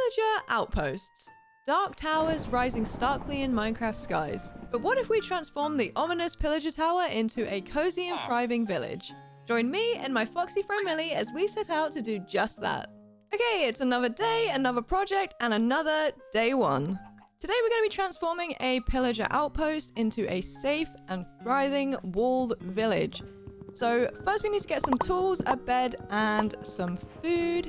Pillager Outposts. Dark towers rising starkly in Minecraft skies. But what if we transform the ominous Pillager Tower into a cozy and thriving village? Join me and my foxy friend Millie as we set out to do just that. Okay, it's another day, another project, and another day one. Today we're going to be transforming a Pillager Outpost into a safe and thriving walled village. So first we need to get some tools, a bed, and some food.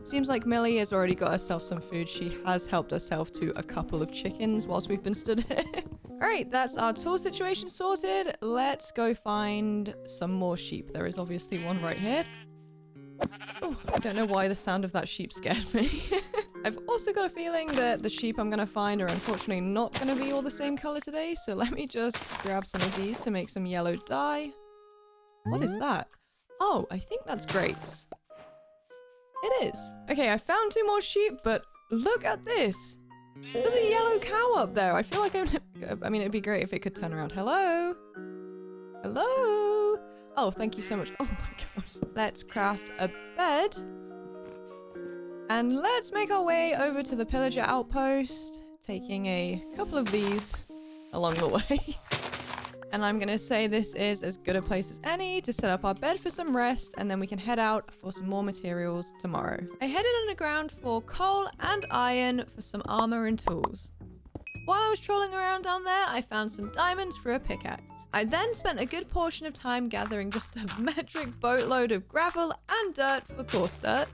Seems like Millie has already got herself some food. She has helped herself to a couple of chickens whilst we've been stood here. Alright, that's our tool situation sorted. Let's go find some more sheep. There is obviously one right here. Oh, I don't know why the sound of that sheep scared me. I've also got a feeling that the sheep I'm going to find are unfortunately not going to be all the same color today. So let me just grab some of these to make some yellow dye. What is that? Oh, I think that's grapes. It is. Okay, I found 2 more sheep, but look at this. There's a yellow cow up there. I feel like I mean, it'd be great if it could turn around. Hello? Hello? Oh, thank you so much. Oh my god. Let's craft a bed. And let's make our way over to the Pillager Outpost, taking a couple of these along the way. And I'm gonna say this is as good a place as any to set up our bed for some rest, and then we can head out for some more materials tomorrow. I headed underground for coal and iron for some armor and tools. While I was trolling around down there, I found some diamonds for a pickaxe. I then spent a good portion of time gathering just a metric boatload of gravel and dirt for coarse dirt.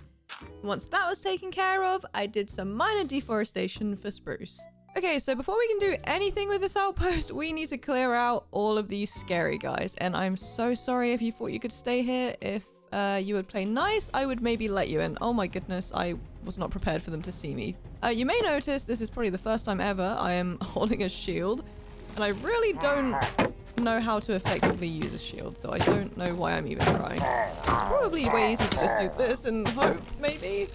Once that was taken care of, I did some minor deforestation for spruce. Okay, so before we can do anything with this outpost, we need to clear out all of these scary guys. And I'm so sorry if you thought you could stay here. If you would play nice, I would maybe let you in. Oh my goodness, I was not prepared for them to see me. You may notice this is probably the first time ever I am holding a shield. And I really don't know how to effectively use a shield, so I don't know why I'm even trying. It's probably way easier to just do this and hope, maybe.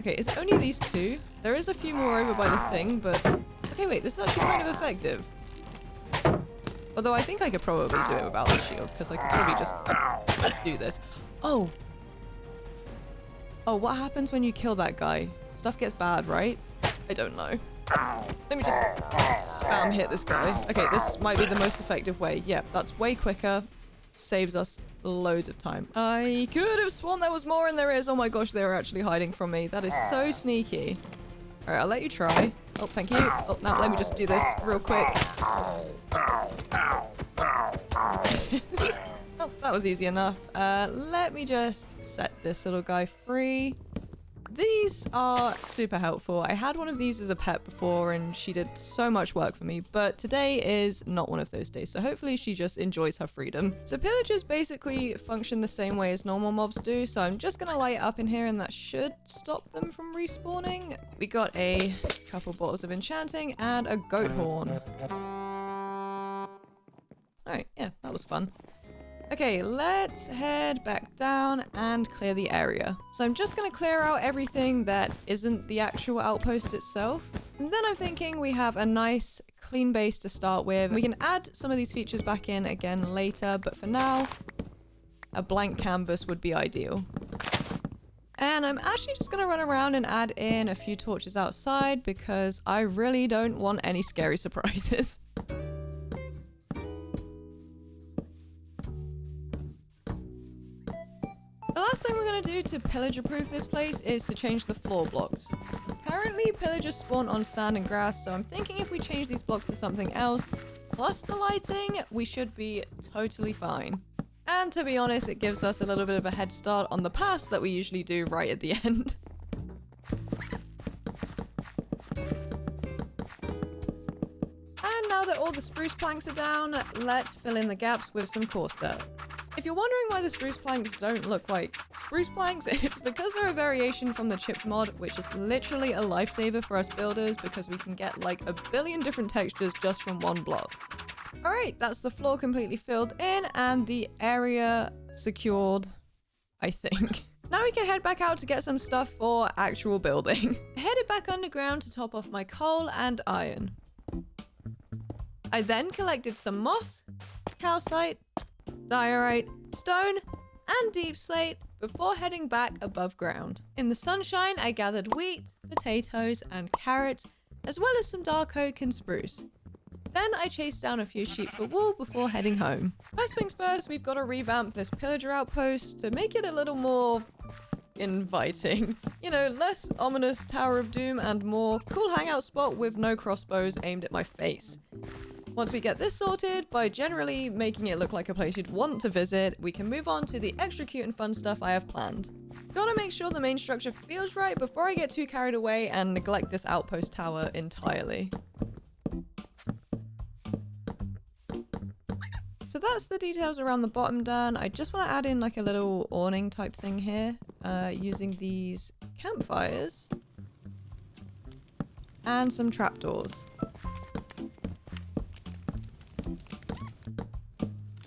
Okay, is it only these 2? There is a few more over by the thing, but... Okay, wait, this is actually kind of effective. Although I think I could probably do it without the shield, because I could probably just do this. Oh! Oh, what happens when you kill that guy? Stuff gets bad, right? I don't know. Let me just spam hit this guy. Okay, this might be the most effective way. Yep, that's way quicker. Saves us loads of time. I could have sworn there was more, and there is. Oh my gosh, they were actually hiding from me. That is so sneaky. All right, I'll let you try. Oh, thank you. Oh, now let me just do this real quick. Oh, that was easy enough. Let me just set this little guy free. These are super helpful. I had one of these as a pet before and she did so much work for me, but today is not one of those days, so hopefully she just enjoys her freedom. So pillagers basically function the same way as normal mobs do, so I'm just gonna light it up in here and that should stop them from respawning. We got a couple bottles of enchanting and a goat horn. Alright, yeah, that was fun. Okay, let's head back down and clear the area. So I'm just going to clear out everything that isn't the actual outpost itself. And then I'm thinking we have a nice clean base to start with. We can add some of these features back in again later, but for now, a blank canvas would be ideal. And I'm actually just going to run around and add in a few torches outside because I really don't want any scary surprises. The last thing we're going to do to pillager-proof this place is to change the floor blocks. Currently, pillagers spawn on sand and grass, so I'm thinking if we change these blocks to something else, plus the lighting, we should be totally fine. And to be honest, it gives us a little bit of a head start on the paths that we usually do right at the end. And now that all the spruce planks are down, let's fill in the gaps with some coarse dirt. If you're wondering why the spruce planks don't look like spruce planks, it's because they're a variation from the chipped mod, which is literally a lifesaver for us builders because we can get like a billion different textures just from one block. Alright, that's the floor completely filled in and the area secured, I think. Now we can head back out to get some stuff for actual building. I headed back underground to top off my coal and iron. I then collected some moss, calcite, diorite, stone, and deep slate before heading back above ground. In the sunshine, I gathered wheat, potatoes, and carrots, as well as some dark oak and spruce. Then I chased down a few sheep for wool before heading home. First things first, we've got to revamp this Pillager Outpost to make it a little more inviting. You know, less ominous Tower of Doom and more cool hangout spot with no crossbows aimed at my face. Once we get this sorted, by generally making it look like a place you'd want to visit, we can move on to the extra cute and fun stuff I have planned. Gotta make sure the main structure feels right before I get too carried away and neglect this outpost tower entirely. So that's the details around the bottom done. I just want to add in like a little awning type thing here, using these campfires and some trapdoors.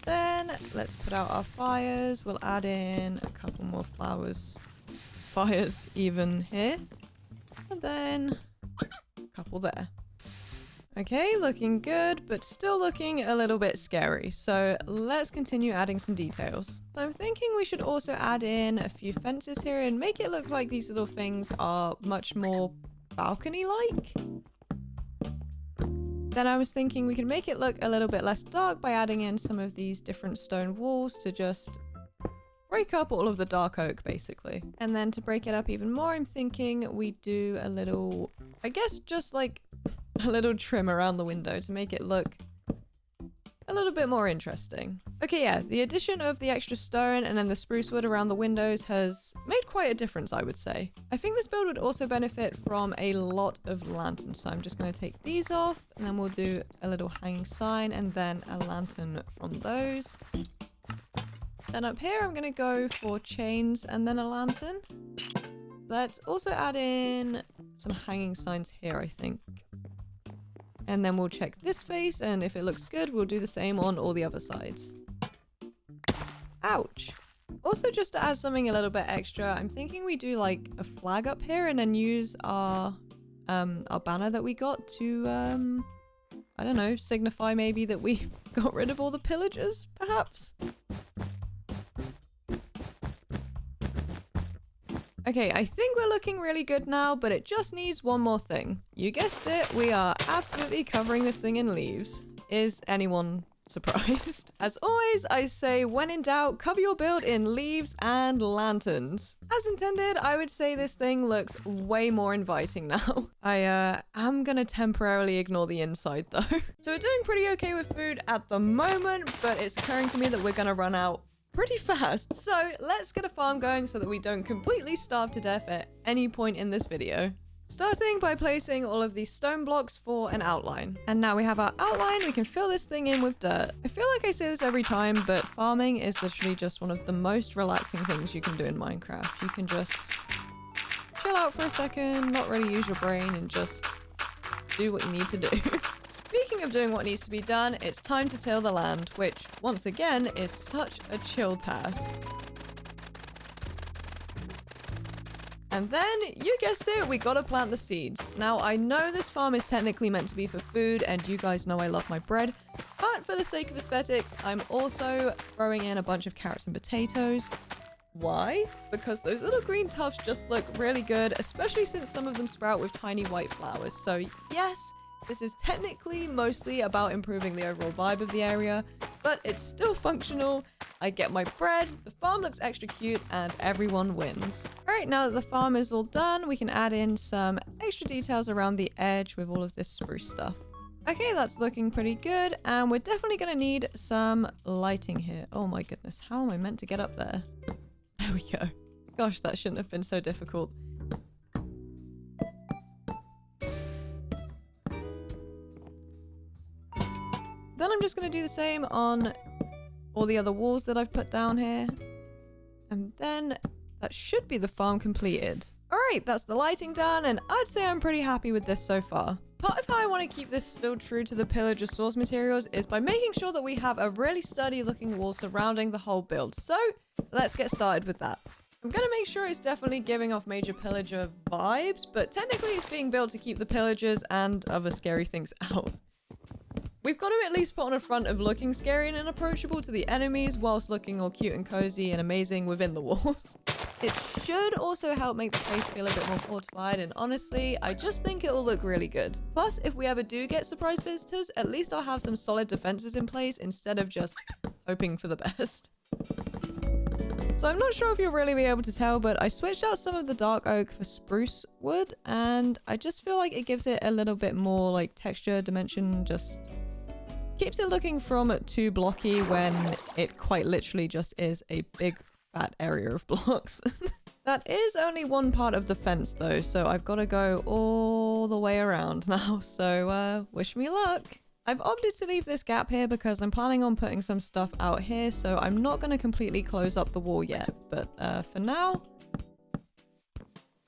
Then let's put out our fires. We'll add in a couple more fires even here, and then a couple there. Okay, looking good, but still looking a little bit scary. So let's continue adding some details. So I'm thinking we should also add in a few fences here and make it look like these little things are much more balcony-like. Then I was thinking we could make it look a little bit less dark by adding in some of these different stone walls to just break up all of the dark oak, basically. And then to break it up even more, I'm thinking we do a little, I guess just like a little trim around the window to make it look a little bit more interesting. Okay, yeah, the addition of the extra stone and then the spruce wood around the windows has made quite a difference, I would say. I think this build would also benefit from a lot of lanterns, so I'm just going to take these off and then we'll do a little hanging sign and then a lantern from those. Then up here I'm going to go for chains and then a lantern. Let's also add in some hanging signs here, I think. And then we'll check this face, and if it looks good, we'll do the same on all the other sides. Ouch. Also, just to add something a little bit extra, I'm thinking we do like a flag up here and then use our banner that we got to, I don't know, signify maybe that we got rid of all the pillagers, perhaps? Okay, I think we're looking really good now, but it just needs one more thing. You guessed it, we are absolutely covering this thing in leaves. Is anyone surprised? As always, I say when in doubt, cover your build in leaves and lanterns. As intended, I would say this thing looks way more inviting now. I am gonna temporarily ignore the inside though. So we're doing pretty okay with food at the moment, but it's occurring to me that we're gonna run out pretty fast. So let's get a farm going so that we don't completely starve to death at any point in this video. Starting by placing all of these stone blocks for an outline. And now we have our outline, we can fill this thing in with dirt. I feel like I say this every time, but farming is literally just one of the most relaxing things you can do in Minecraft. You can just chill out for a second, not really use your brain, and just do what you need to do. Speaking of doing what needs to be done, it's time to till the land, which, once again, is such a chill task. And then, you guessed it, we gotta plant the seeds. Now, I know this farm is technically meant to be for food, and you guys know I love my bread, but for the sake of aesthetics, I'm also throwing in a bunch of carrots and potatoes. Why? Because those little green tufts just look really good, especially since some of them sprout with tiny white flowers. So yes, this is technically mostly about improving the overall vibe of the area, but it's still functional. I get my bread, the farm looks extra cute, and everyone wins. Alright, now that the farm is all done, we can add in some extra details around the edge with all of this spruce stuff. Okay, that's looking pretty good, and we're definitely gonna need some lighting here. Oh my goodness, how am I meant to get up there? There we go. Gosh, that shouldn't have been so difficult. Then I'm just going to do the same on all the other walls that I've put down here. And then that should be the farm completed. Alright, that's the lighting done, and I'd say I'm pretty happy with this so far. Part of how I want to keep this still true to the pillager source materials is by making sure that we have a really sturdy looking wall surrounding the whole build. So let's get started with that. I'm going to make sure it's definitely giving off major pillager vibes, but technically it's being built to keep the pillagers and other scary things out. We've got to at least put on a front of looking scary and unapproachable to the enemies whilst looking all cute and cozy and amazing within the walls. It should also help make the place feel a bit more fortified, and honestly, I just think it will look really good. Plus, if we ever do get surprise visitors, at least I'll have some solid defenses in place instead of just hoping for the best. So I'm not sure if you'll really be able to tell, but I switched out some of the dark oak for spruce wood, and I just feel like it gives it a little bit more like texture, dimension, just keeps it looking from too blocky when it quite literally just is a big fat area of blocks. That is only one part of the fence though, so I've got to go all the way around now, so wish me luck. I've opted to leave this gap here because I'm planning on putting some stuff out here, so I'm not going to completely close up the wall yet, but for now,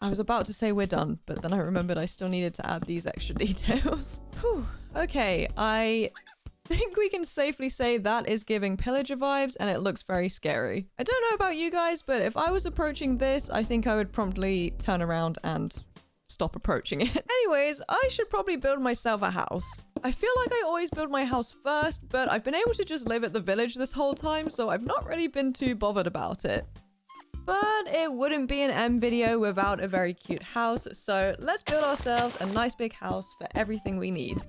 I was about to say we're done, but then I remembered I still needed to add these extra details. Whew. Okay, I think we can safely say that is giving Pillager vibes, and it looks very scary. I don't know about you guys, but if I was approaching this, I think I would promptly turn around and stop approaching it. Anyways, I should probably build myself a house. I feel like I always build my house first, but I've been able to just live at the village this whole time, so I've not really been too bothered about it. But it wouldn't be an M video without a very cute house, so let's build ourselves a nice big house for everything we need.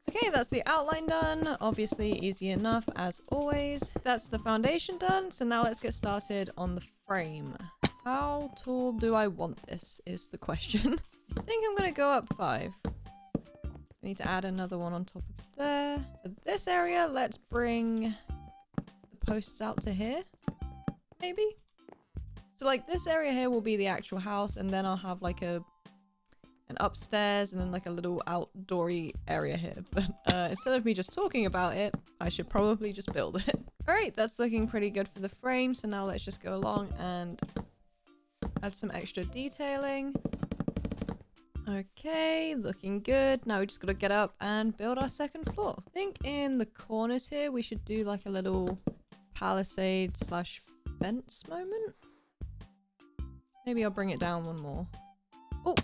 Okay, that's the outline done. Obviously easy enough as always. That's the foundation done, so now let's get started on the frame. How tall do I want this is the question. I think I'm gonna go up 5. I need to add another one on top of there. For this area, let's bring the posts out to here, maybe? So like this area here will be the actual house, and then I'll have like an upstairs and then like a little outdoory area here. But instead of me just talking about it, I should probably just build it. All right, that's looking pretty good for the frame. So now let's just go along and add some extra detailing. Okay, looking good. Now we just gotta get up and build our second floor. I think in the corners here, we should do like a little palisade slash fence moment. Maybe I'll bring it down one more. Oh,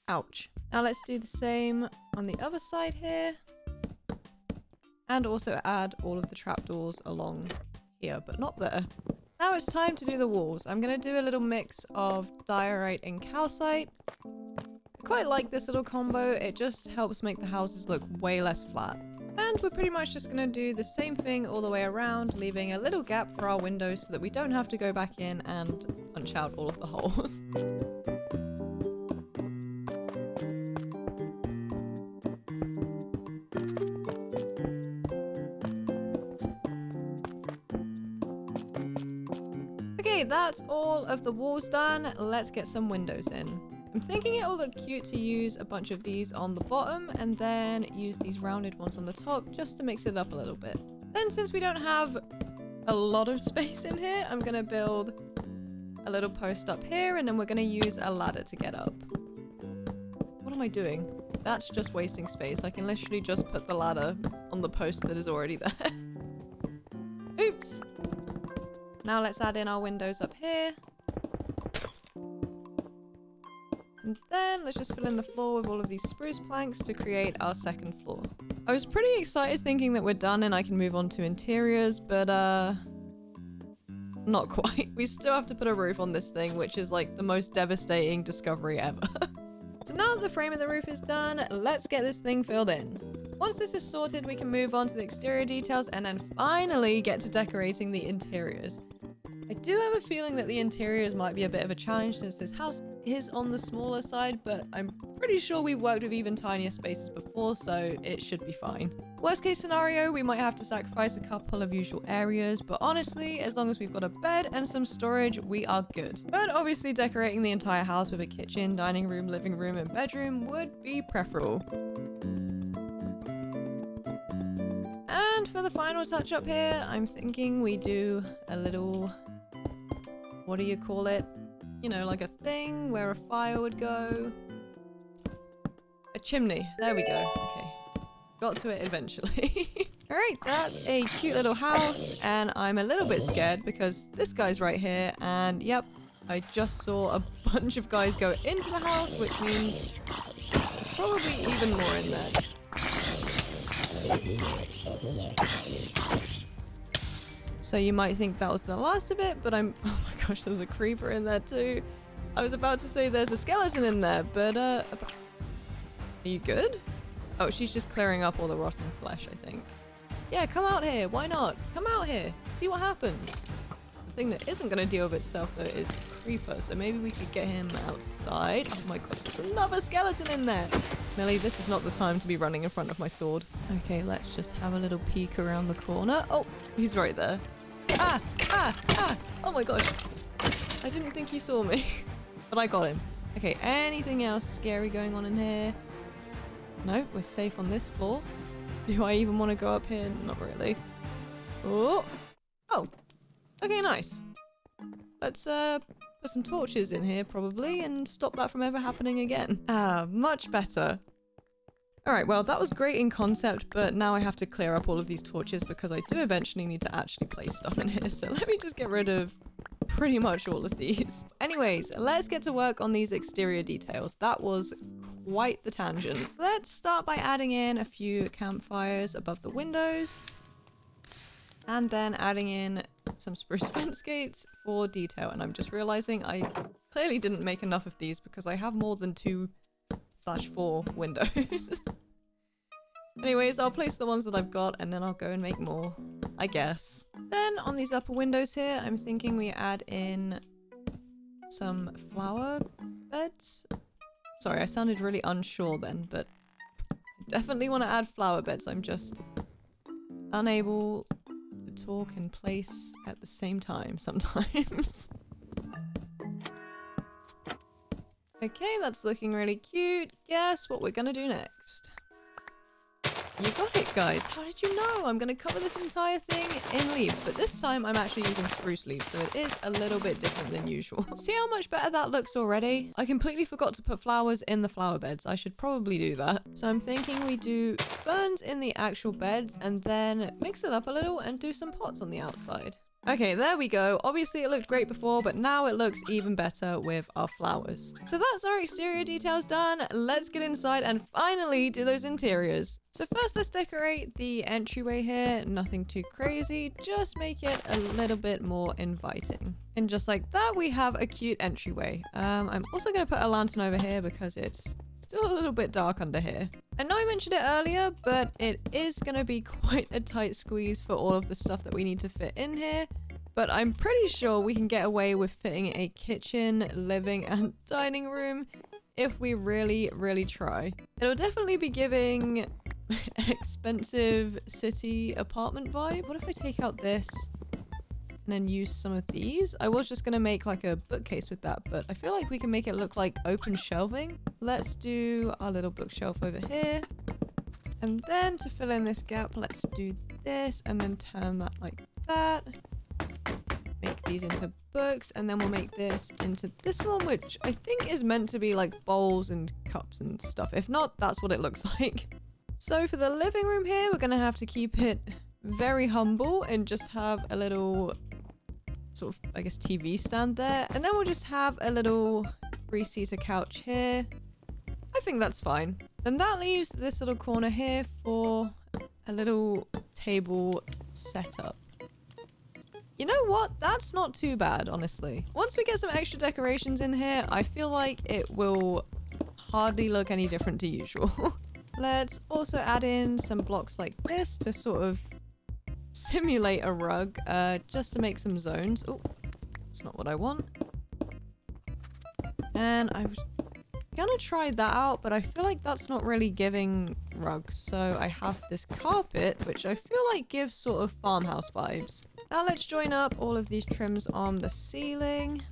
ouch. Now let's do the same on the other side here. And also add all of the trapdoors along here, but not there. Now it's time to do the walls. I'm going to do a little mix of diorite and calcite. I quite like this little combo. It just helps make the houses look way less flat. And we're pretty much just going to do the same thing all the way around, leaving a little gap for our windows so that we don't have to go back in and punch out all of the holes. Okay, that's all of the walls done. Let's get some windows in. I'm thinking it will look cute to use a bunch of these on the bottom and then use these rounded ones on the top just to mix it up a little bit. Then since we don't have a lot of space in here, I'm gonna build a little post up here and then we're gonna use a ladder to get up. What am I doing? That's just wasting space. I can literally just put the ladder on the post that is already there. Oops. Now let's add in our windows up here. And then let's just fill in the floor with all of these spruce planks to create our second floor. I was pretty excited thinking that we're done and I can move on to interiors, but not quite. We still have to put a roof on this thing, which is like the most devastating discovery ever. So now that the frame of the roof is done, let's get this thing filled in. Once this is sorted, we can move on to the exterior details and then finally get to decorating the interiors. I do have a feeling that the interiors might be a bit of a challenge since this house is on the smaller side, but I'm pretty sure we've worked with even tinier spaces before, so it should be fine. Worst case scenario, we might have to sacrifice a couple of usual areas, but honestly, as long as we've got a bed and some storage, we are good. But obviously decorating the entire house with a kitchen, dining room, living room, and bedroom would be preferable. And for the final touch up here, I'm thinking we do a little, what do you call it? You know, like a thing where a fire would go. A chimney. There we go. Okay. Got to it eventually. Alright, that's a cute little house, and I'm a little bit scared because this guy's right here, and yep, I just saw a bunch of guys go into the house, which means probably even more in there. So you might think that was the last of it, but oh my gosh, there's a creeper in there too. I was about to say there's a skeleton in there, but are you good? Oh, she's just clearing up all the rotten flesh, I think. Yeah, come out here. Why not? Come out here. See what happens. The thing that isn't going to deal with itself, though, is the creeper. So maybe we could get him outside. Oh my gosh, there's another skeleton in there. Millie, this is not the time to be running in front of my sword. Okay, let's just have a little peek around the corner. Oh, he's right there. Ah! Ah! Ah! Oh my gosh. I didn't think he saw me. But I got him. Okay, anything else scary going on in here? No, we're safe on this floor. Do I even want to go up here? Not really. Oh! Oh! Okay, nice. Let's put some torches in here, probably, and stop that from ever happening again. Ah, much better. Alright, well, that was great in concept, but now I have to clear up all of these torches because I do eventually need to actually place stuff in here, so let me just get rid of pretty much all of these. Anyways, let's get to work on these exterior details. That was quite the tangent. Let's start by adding in a few campfires above the windows, and then adding in some spruce fence gates for detail. And I'm just realizing I clearly didn't make enough of these because I have more than 2/4 windows. Anyways, I'll place the ones that I've got and then I'll go and make more, I guess. Then on these upper windows here, I'm thinking we add in some flower beds. Sorry, I sounded really unsure then, but I definitely want to add flower beds. I'm just unable to talk and place at the same time sometimes. Okay, that's looking really cute. Guess what we're gonna do next? You got it, guys. How did you know? I'm going to cover this entire thing in leaves, but this time I'm actually using spruce leaves, so it is a little bit different than usual. See how much better that looks already? I completely forgot to put flowers in the flower beds. I should probably do that. So I'm thinking we do ferns in the actual beds and then mix it up a little and do some pots on the outside. Okay, there we go. Obviously it looked great before, but now it looks even better with our flowers. So that's our exterior details done. Let's get inside and finally do those interiors. So first let's decorate the entryway here. Nothing too crazy, just make it a little bit more inviting. And just like that, we have a cute entryway. I'm also going to put a lantern over here because it's still a little bit dark under here. I know I mentioned it earlier, but it is going to be quite a tight squeeze for all of the stuff that we need to fit in here. But I'm pretty sure we can get away with fitting a kitchen, living, and dining room if we really, really try. It'll definitely be giving expensive city apartment vibe. What if I take out this and then use some of these? I was just gonna make like a bookcase with that, but I feel like we can make it look like open shelving. Let's do our little bookshelf over here. And then to fill in this gap, let's do this and then turn that like that. Make these into books, and then we'll make this into this one, which I think is meant to be like bowls and cups and stuff. If not, that's what it looks like. So for the living room here, we're gonna have to keep it very humble and just have a little sort of, I guess, TV stand there. And then we'll just have a little 3-seater couch here. I think that's fine. Then that leaves this little corner here for a little table setup. You know what? That's not too bad, honestly. Once we get some extra decorations in here, I feel like it will hardly look any different to usual. Let's also add in some blocks like this to sort of simulate a rug, just to make some zones. Oh, that's not what I want. And I was gonna try that out, but I feel like that's not really giving rugs. So I have this carpet, which I feel like gives sort of farmhouse vibes. Now let's join up all of these trims on the ceiling.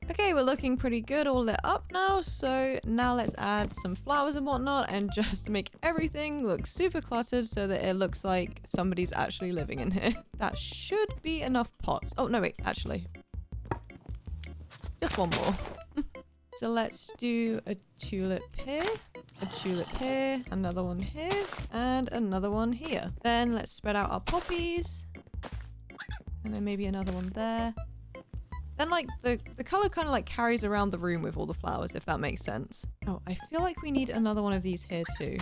Okay, we're looking pretty good all lit up now, so now let's add some flowers and whatnot and just make everything look super cluttered so that it looks like somebody's actually living in here. That should be enough pots. Oh, no, wait, actually. Just one more. So let's do a tulip here, a tulip here, another one here, and another one here. Then let's spread out our poppies. And then maybe another one there. Then like the color kind of like carries around the room with all the flowers, if that makes sense. Oh, I feel like we need another one of these here too.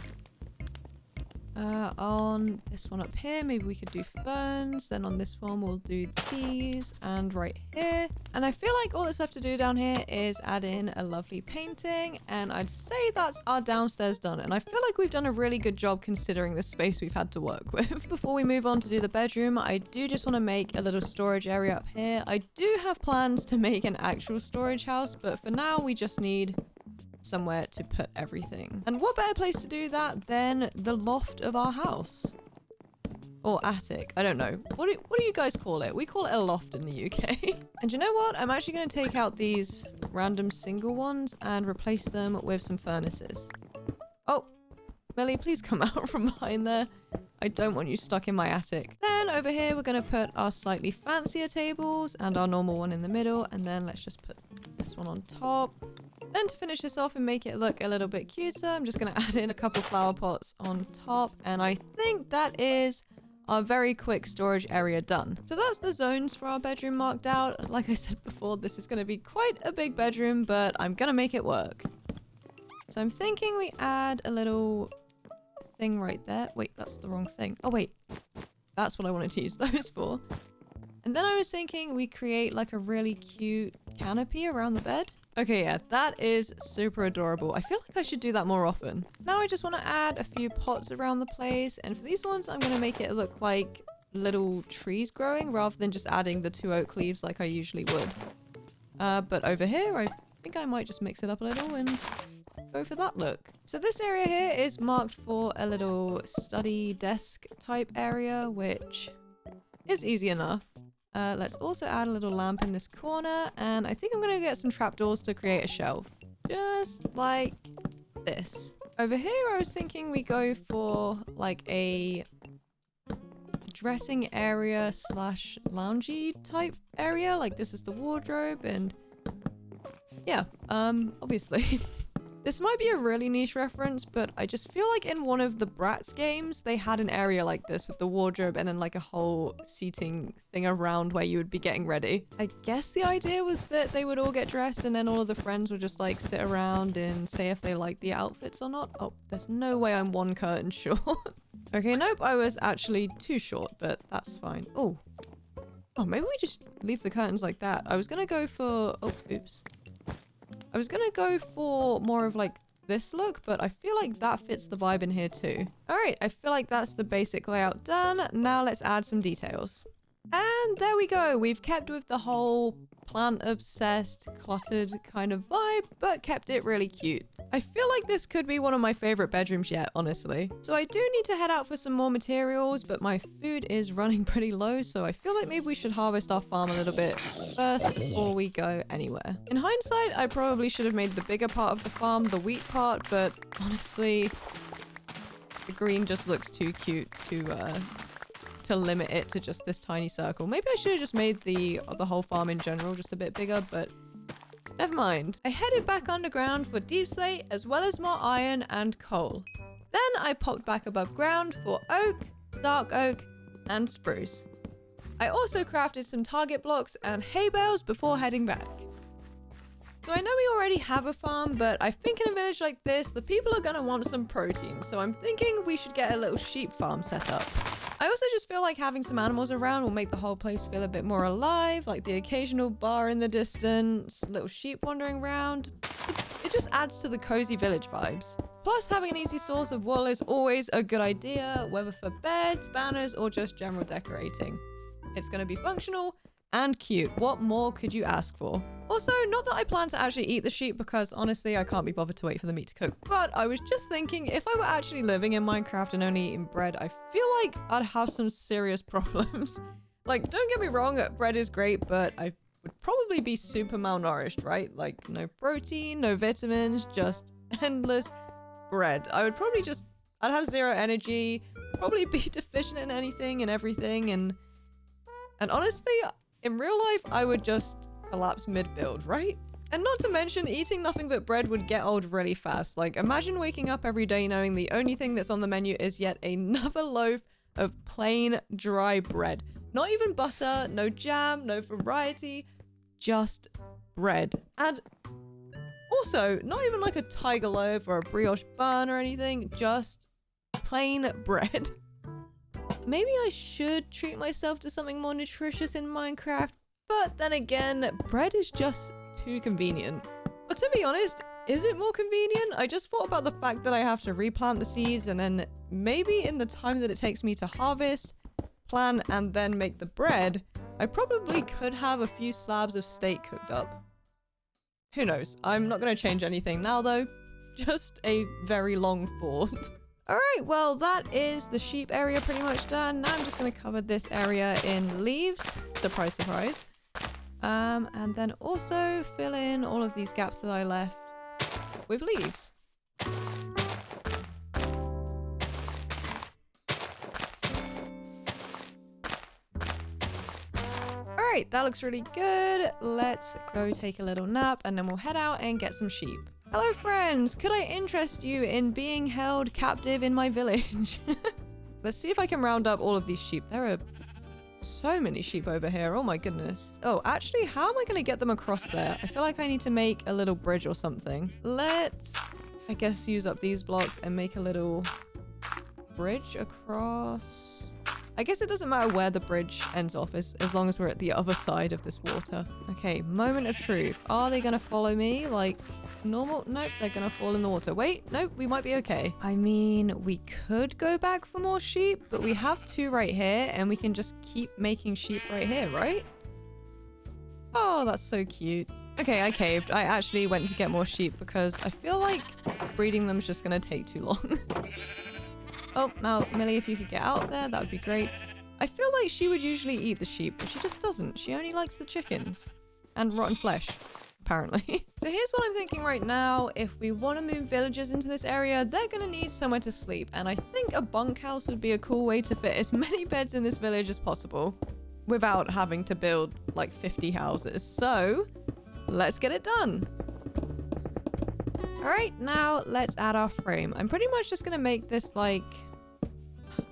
On this one up here, maybe we could do ferns. Then on this one, we'll do these and right here. And I feel like all that's left to do down here is add in a lovely painting. And I'd say that's our downstairs done. And I feel like we've done a really good job considering the space we've had to work with. Before we move on to do the bedroom, I do just want to make a little storage area up here. I do have plans to make an actual storage house, but for now we just need somewhere to put everything. And what better place to do that than the loft of our house? Or attic, I don't know. What do you guys call it? We call it a loft in the UK. And you know what? I'm actually going to take out these random single ones and replace them with some furnaces. Oh, Millie, please come out from behind there. I don't want you stuck in my attic. Then over here, we're going to put our slightly fancier tables and our normal one in the middle. And then let's just put this one on top. Then to finish this off and make it look a little bit cuter, I'm just going to add in a couple flower pots on top. And I think that is our very quick storage area done. So that's the zones for our bedroom marked out. Like I said before, this is going to be quite a big bedroom, but I'm going to make it work. So I'm thinking we add a little thing right there. Wait, that's the wrong thing. Oh, wait. That's what I wanted to use those for. And then I was thinking we create like a really cute canopy around the bed. Okay, yeah, that is super adorable. I feel like I should do that more often. Now I just want to add a few pots around the place. And for these ones, I'm going to make it look like little trees growing rather than just adding the 2 oak leaves like I usually would. But over here, I think I might just mix it up a little and go for that look. So this area here is marked for a little study desk type area, which is easy enough. Let's also add a little lamp in this corner, and I think I'm going to get some trapdoors to create a shelf. Just like this. Over here, I was thinking we go for like a dressing area slash loungy type area. Like this is the wardrobe, and yeah, obviously. This might be a really niche reference, but I just feel like in one of the Bratz games, they had an area like this with the wardrobe and then like a whole seating thing around where you would be getting ready. I guess the idea was that they would all get dressed and then all of the friends would just like sit around and say if they like the outfits or not. Oh, there's no way I'm one curtain short. Okay, nope, I was actually too short, but that's fine. Oh, maybe we just leave the curtains like that. I was gonna go for, oh, oops. I was gonna go for more of like this look, but I feel like that fits the vibe in here too. All right, I feel like that's the basic layout done. Now let's add some details. And there we go. We've kept with the whole plant obsessed, cluttered kind of vibe, but kept it really cute. I feel like this could be one of my favorite bedrooms yet, honestly. So I do need to head out for some more materials, but my food is running pretty low, so I feel like maybe we should harvest our farm a little bit first before we go anywhere. In hindsight, I probably should have made the bigger part of the farm the wheat part, but honestly, the green just looks too cute to limit it to just this tiny circle. Maybe I should have just made the whole farm in general just a bit bigger, but never mind. I headed back underground for deep slate as well as more iron and coal. Then I popped back above ground for oak, dark oak, and spruce. I also crafted some target blocks and hay bales before heading back. So I know we already have a farm, but I think in a village like this, the people are gonna want some protein, so I'm thinking we should get a little sheep farm set up. I also just feel like having some animals around will make the whole place feel a bit more alive, like the occasional bar in the distance, little sheep wandering around. It just adds to the cozy village vibes. Plus, having an easy source of wool is always a good idea, whether for beds, banners, or just general decorating. It's going to be functional and cute. What more could you ask for? Also, not that I plan to actually eat the sheep because honestly, I can't be bothered to wait for the meat to cook. But I was just thinking, if I were actually living in Minecraft and only eating bread, I feel like I'd have some serious problems. Like, don't get me wrong, bread is great, but I would probably be super malnourished, right? Like, no protein, no vitamins, just endless bread. I'd have zero energy, probably be deficient in anything and everything, and honestly, in real life, I would just collapse mid-build, right? And not to mention, eating nothing but bread would get old really fast. Like, imagine waking up every day knowing the only thing that's on the menu is yet another loaf of plain, dry bread. Not even butter, no jam, no variety, just bread. And also, not even like a tiger loaf or a brioche bun or anything, just plain bread. Maybe I should treat myself to something more nutritious in Minecraft, but then again, bread is just too convenient. But to be honest, is it more convenient? I just thought about the fact that I have to replant the seeds, and then maybe in the time that it takes me to harvest, plant, and then make the bread, I probably could have a few slabs of steak cooked up. Who knows? I'm not going to change anything now though. Just a very long thought. Alright, well that is the sheep area pretty much done. Now I'm just going to cover this area in leaves. Surprise, surprise. And then also fill in all of these gaps that I left with leaves. Alright, that looks really good. Let's go take a little nap and then we'll head out and get some sheep. Hello friends, could I interest you in being held captive in my village? Let's see if I can round up all of these sheep. There are so many sheep over here, oh my goodness. Oh, actually, how am I gonna get them across there? I feel like I need to make a little bridge or something. Let's, I guess, use up these blocks and make a little bridge across. I guess it doesn't matter where the bridge ends off as long as we're at the other side of this water. Okay, moment of truth. Are they gonna follow me like normal? Nope, they're gonna fall in the water. Wait, nope, we might be okay. I mean, we could go back for more sheep, but we have 2 right here and we can just keep making sheep right here, right? Oh, that's so cute. Okay, I caved. I actually went to get more sheep because I feel like breeding them is just gonna take too long. Oh, now, Millie, if you could get out of there, that would be great. I feel like she would usually eat the sheep, but she just doesn't. She only likes the chickens. And rotten flesh, apparently. So here's what I'm thinking right now. If we want to move villagers into this area, they're going to need somewhere to sleep. And I think a bunkhouse would be a cool way to fit as many beds in this village as possible without having to build like 50 houses. So let's get it done. Alright, now let's add our frame. I'm pretty much just gonna make this like,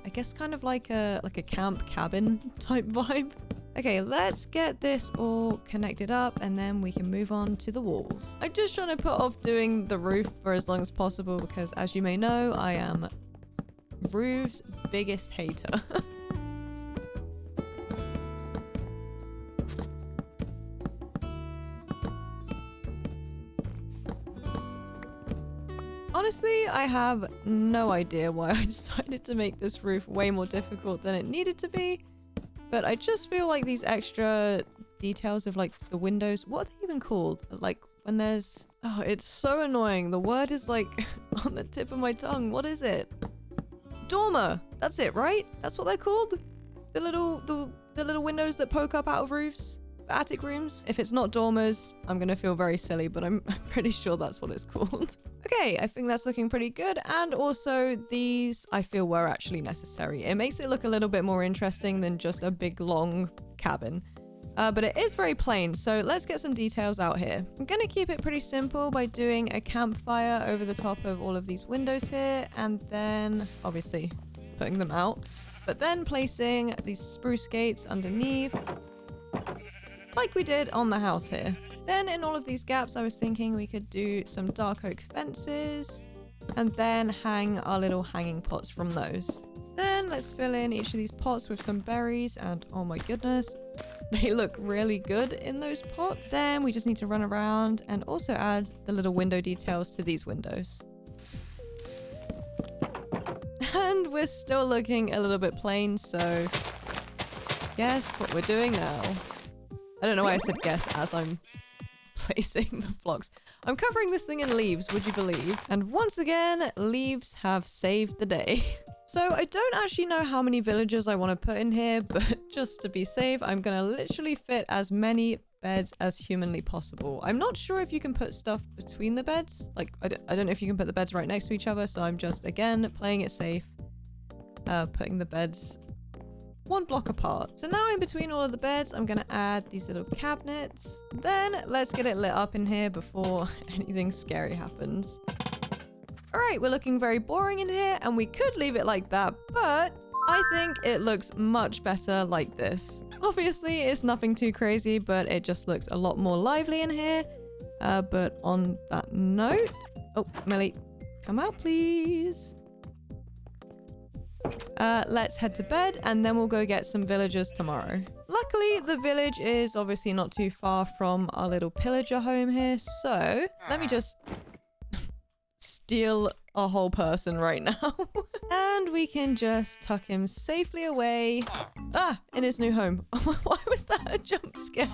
I guess kind of like a camp cabin type vibe. Okay, let's get this all connected up and then we can move on to the walls. I'm just trying to put off doing the roof for as long as possible because as you may know, I am roof's biggest hater. Honestly, I have no idea why I decided to make this roof way more difficult than it needed to be, but I just feel like these extra details of like the windows, what are they even called? Like when there's, oh, it's so annoying. The word is like on the tip of my tongue. What is it? Dormer. That's it, right? That's what they're called? The little windows that poke up out of roofs? Attic rooms? If it's not dormers, I'm gonna feel very silly, but I'm pretty sure that's what it's called. Okay, I think that's looking pretty good. And also these, I feel, were actually necessary. It makes it look a little bit more interesting than just a big long cabin. But it is very plain, so let's get some details out here. I'm gonna keep it pretty simple by doing a campfire over the top of all of these windows here, and then obviously putting them out. But then placing these spruce gates underneath, like we did on the house here. Then in all of these gaps, I was thinking we could do some dark oak fences and then hang our little hanging pots from those. Then let's fill in each of these pots with some berries and oh my goodness, they look really good in those pots. Then we just need to run around and also add the little window details to these windows. And we're still looking a little bit plain, so guess what we're doing now. I don't know why I said guess as I'm placing the blocks. I'm covering this thing in leaves, would you believe? And once again, leaves have saved the day. So I don't actually know how many villagers I want to put in here, but just to be safe, I'm going to literally fit as many beds as humanly possible. I'm not sure if you can put stuff between the beds. Like, I don't know if you can put the beds right next to each other, so I'm just, again, playing it safe. Putting the beds 1 block apart. So now in between all of the beds, I'm gonna add these little cabinets. Then let's get it lit up in here before anything scary happens. All right, we're looking very boring in here and we could leave it like that, but I think it looks much better like this. Obviously, it's nothing too crazy, but it just looks a lot more lively in here. But on that note... Oh, Millie, come out, please. Let's head to bed, and then we'll go get some villagers tomorrow. Luckily, the village is obviously not too far from our little pillager home here, so let me just steal a whole person right now. And we can just tuck him safely away. Ah, in his new home. Why was that a jump scare?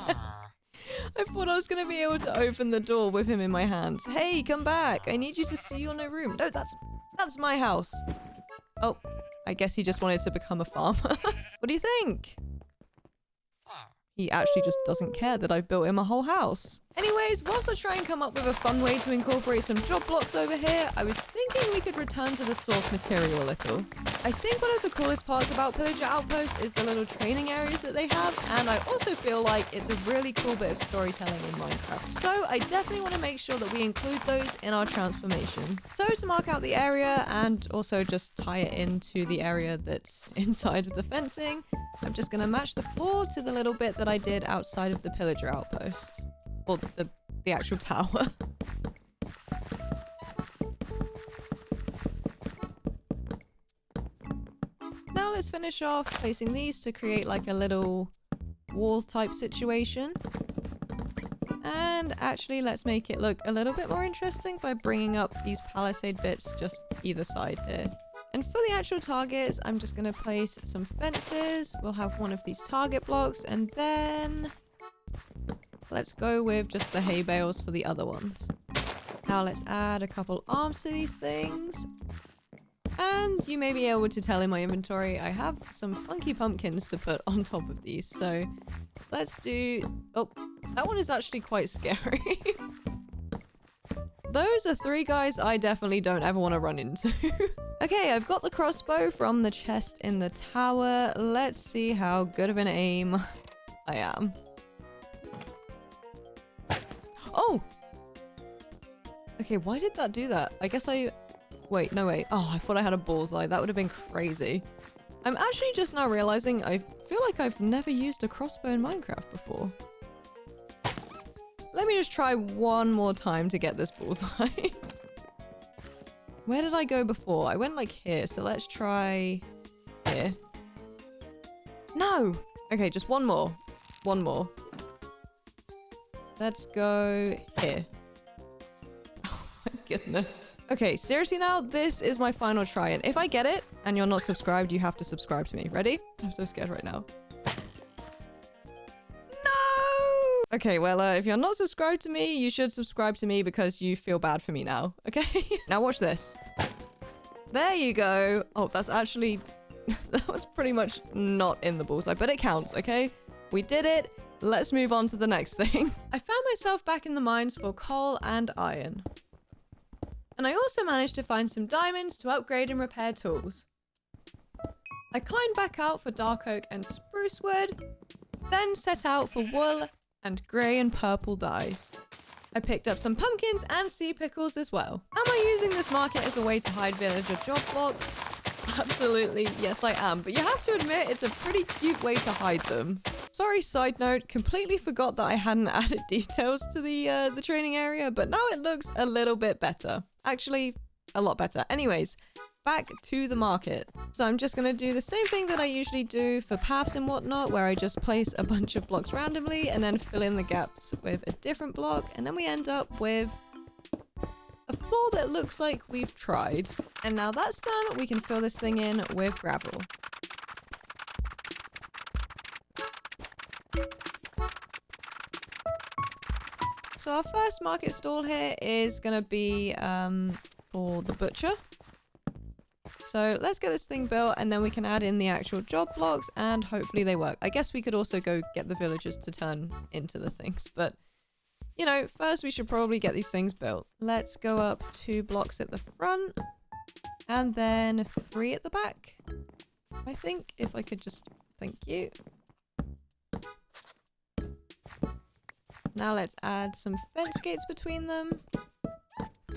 I thought I was going to be able to open the door with him in my hands. Hey, come back. I need you to see your new room. No, that's my house. Oh, I guess he just wanted to become a farmer. What do you think? He actually just doesn't care that I've built him a whole house. Anyways, whilst I try and come up with a fun way to incorporate some job blocks over here, I was thinking we could return to the source material a little. I think one of the coolest parts about Pillager Outpost is the little training areas that they have, and I also feel like it's a really cool bit of storytelling in Minecraft. So I definitely want to make sure that we include those in our transformation. So to mark out the area and also just tie it into the area that's inside of the fencing, I'm just going to match the floor to the little bit that I did outside of the Pillager Outpost. Or the actual tower. Now let's finish off placing these to create like a little wall type situation. And actually let's make it look a little bit more interesting by bringing up these palisade bits just either side here. And for the actual targets, I'm just going to place some fences. We'll have one of these target blocks, and then let's go with just the hay bales for the other ones. Now let's add a couple arms to these things. And you may be able to tell in my inventory, I have some funky pumpkins to put on top of these. So let's do... Oh, that one is actually quite scary. Those are 3 guys I definitely don't ever want to run into. Okay, I've got the crossbow from the chest in the tower. Let's see how good of an aim I am. Oh! Okay, why did that do that? I guess I... Wait, no wait. Oh, I thought I had a bullseye. That would have been crazy. I'm actually just now realizing I feel like I've never used a crossbow in Minecraft before. Let me just try one more time to get this bullseye. Where did I go before? I went like here, so let's try here. No! Okay, just one more. One more. Let's go here. Oh my goodness. Okay, seriously now, this is my final try, and if I get it and you're not subscribed, you have to subscribe to me. Ready? I'm so scared right now. Okay, well, if you're not subscribed to me, you should subscribe to me because you feel bad for me now, okay? Now watch this. There you go. Oh, that's actually... that was pretty much not in the bullseye, but it counts, okay? We did it. Let's move on to the next thing. I found myself back in the mines for coal and iron. And I also managed to find some diamonds to upgrade and repair tools. I climbed back out for dark oak and spruce wood, then set out for wool and grey and purple dyes. I picked up some pumpkins and sea pickles as well. Am I using this market as a way to hide villager job blocks? Absolutely, yes I am, but you have to admit it's a pretty cute way to hide them. Sorry, side note, completely forgot that I hadn't added details to the training area, but now it looks a little bit better. Actually, a lot better. Anyways, back to the market. So I'm just going to do the same thing that I usually do for paths and whatnot, where I just place a bunch of blocks randomly and then fill in the gaps with a different block, and then we end up with a floor that looks like we've tried. And now that's done, we can fill this thing in with gravel. So our first market stall here is going to be for the butcher. So let's get this thing built and then we can add in the actual job blocks and hopefully they work. I guess we could also go get the villagers to turn into the things, but you know, first we should probably get these things built. Let's go up 2 blocks at the front and then 3 at the back. I think if I could just, thank you. Now let's add some fence gates between them.